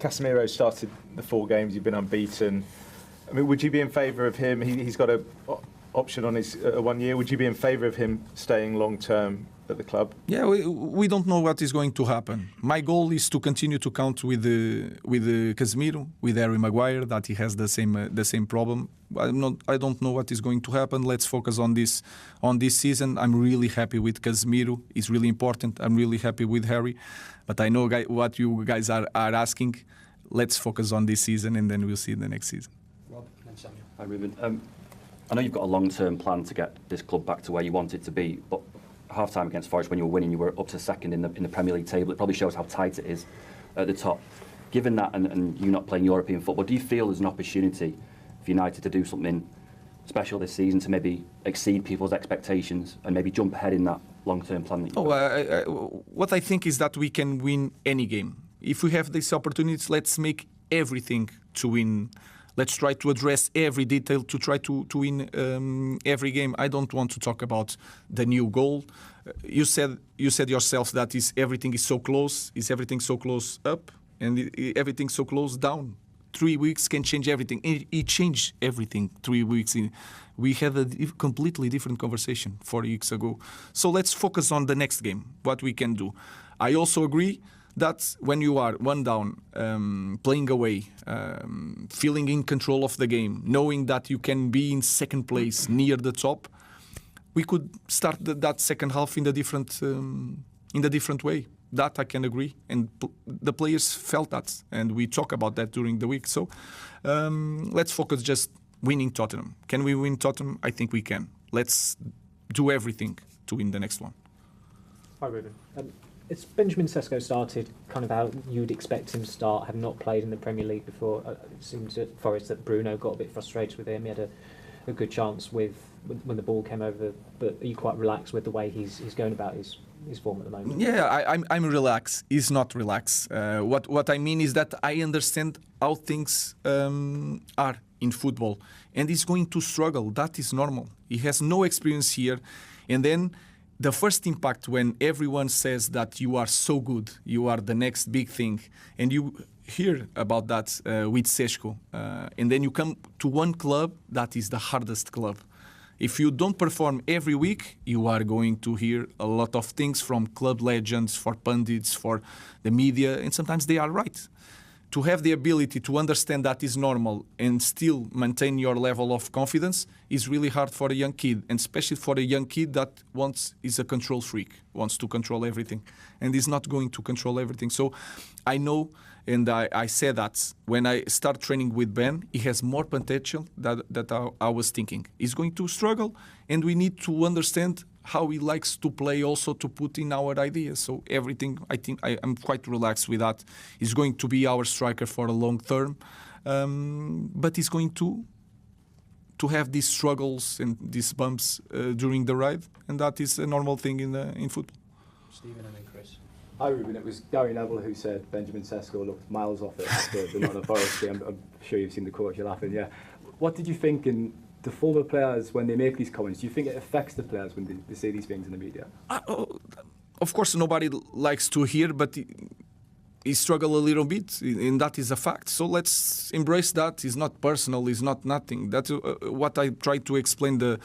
Casemiro started the 4 games. You've been unbeaten. I mean, would you be in favour of him? He's got a option on his 1 year. Would you be in favour of him staying long term at the club? Yeah, we don't know what is going to happen. My goal is to continue to count with Casemiro, with Harry Maguire, that he has the same problem. I don't know what is going to happen. Let's focus on this season. I'm really happy with Casemiro. It's really important. I'm really happy with Harry, but I know what you guys are asking. Let's focus on this season, and then we'll see the next season. Rob and Samuel. Hi, Rúben. I know you've got a long-term plan to get this club back to where you want it to be, but half-time against Forest, when you were winning, you were up to second in the Premier League table. It probably shows how tight it is at the top. Given that, and you not playing European football, do you feel there's an opportunity for United to do something special this season, to maybe exceed people's expectations and maybe jump ahead in that long-term plan? What I think is that we can win any game. If we have these opportunities, let's make everything to win. Let's try to address every detail to try to win every game. I don't want to talk about the new goal. You said yourself that everything is so close. Is everything so close up and everything so close down? 3 weeks can change everything. It changed everything 3 weeks. We had a completely different conversation 4 weeks ago. So let's focus on the next game, what we can do. I also agree that when you are 1 down, playing away, feeling in control of the game, knowing that you can be in second place near the top, we could start that second half in the different way. That I can agree, and the players felt that, and we talk about that during the week. So let's focus just winning Tottenham. Can we win Tottenham? I think we can. Let's do everything to win the next one. Hi, Rúben. It's Benjamin Šeško started kind of how you'd expect him to start, have not played in the Premier League before. It seems at Forest that Bruno got a bit frustrated with him. He had a good chance when the ball came over, but are you quite relaxed with the way he's going about his form at the moment? Yeah, I'm relaxed. He's not relaxed. What I mean is that I understand how things are in football, and he's going to struggle. That is normal. He has no experience here, and then the first impact when everyone says that you are so good, you are the next big thing, and you hear about that with Šeško, and then you come to one club that is the hardest club. If you don't perform every week, you are going to hear a lot of things from club legends, for pundits, for the media, and sometimes they are right. To have the ability to understand that is normal and still maintain your level of confidence is really hard for a young kid, and especially for a young kid that is a control freak, wants to control everything, and is not going to control everything. So I know, and I said that when I start training with Ben, he has more potential that I was thinking. He's going to struggle, and we need to understand how he likes to play, also to put in our ideas. So everything, I think I'm quite relaxed with that. He's going to be our striker for a long term, but he's going to have these struggles and these bumps during the ride, and that is a normal thing in football. Stephen and then Chris. Hi Rúben, it was Gary Neville who said Benjamin Šeško looked miles off it after the Nottingham Forest game. I'm sure you've seen the quote, you're laughing, yeah. What did you think in the former players, when they make these comments, do you think it affects the players when they say these things in the media? Of course, nobody likes to hear, but he struggled a little bit, and that is a fact. So let's embrace that. It's not personal. It's not nothing. That's what I try to explain the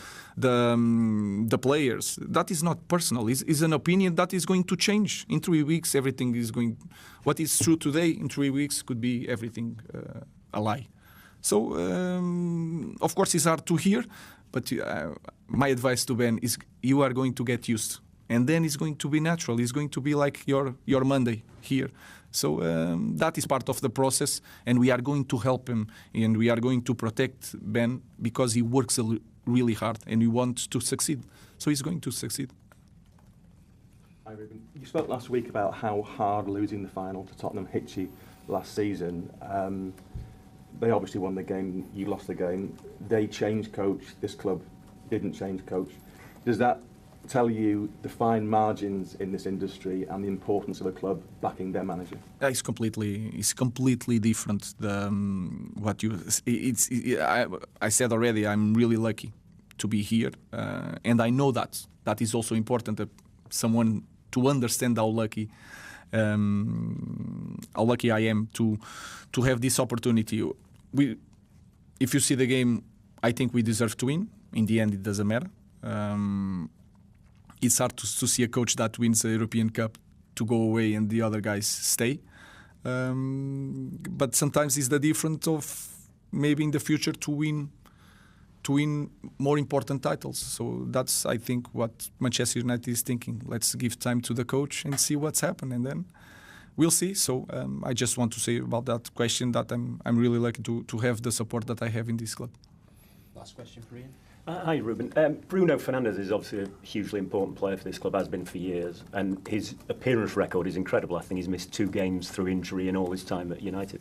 players. That is not personal. It's an opinion that is going to change in 3 weeks. Everything is going. What is true today in 3 weeks could be everything a lie. So, of course, it's hard to hear, but my advice to Ben is you are going to get used, and then it's going to be natural. It's going to be like your Monday here. So that is part of the process, and we are going to help him, and we are going to protect Ben because he works really hard, and he wants to succeed. So he's going to succeed. Hi, Rúben. You spoke last week about how hard losing the final to Tottenham hit you last season. They obviously won the game, you lost the game. They changed coach, this club didn't change coach. Does that tell you the fine margins in this industry and the importance of a club backing their manager? It's completely different. I said already, I'm really lucky to be here, and I know that is also important. Someone to understand how lucky how lucky I am to have this opportunity. If you see the game, I think we deserve to win. In the end, it doesn't matter. It's hard to see a coach that wins a European Cup to go away and the other guys stay. But sometimes it's the difference of maybe in the future to win more important titles. So that's, I think, what Manchester United is thinking. Let's give time to the coach and see what's happened, and then we'll see. So I just want to say about that question that I'm really lucky to have the support that I have in this club. Last question for Ian. Hi, Rúben. Bruno Fernandes is obviously a hugely important player for this club, has been for years, and his appearance record is incredible. I think he's missed 2 games through injury in all his time at United.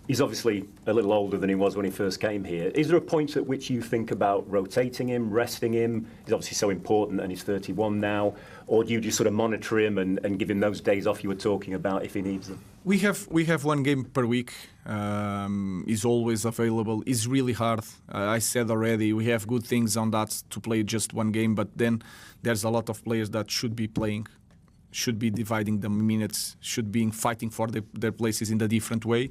He's obviously a little older than he was when he first came here. Is there a point at which you think about rotating him, resting him? He's obviously so important and he's 31 now. Or do you just sort of monitor him and give him those days off you were talking about if he needs them? We have 1 game per week. He's always available. It's really hard. I said already, we have good things on that to play just 1 game, but then there's a lot of players that should be playing, should be dividing the minutes, should be fighting for their places in a different way.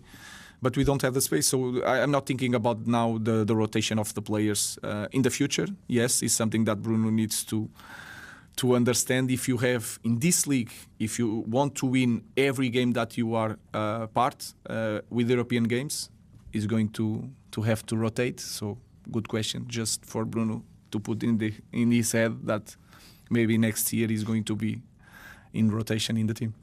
But we don't have the space, so I'm not thinking about now the rotation of the players. In the future, yes, it's something that Bruno needs to understand. If you have, in this league, if you want to win every game that you are part with European games, is going to have to rotate. So good question, just for Bruno to put in his head that maybe next year he's going to be in rotation in the team.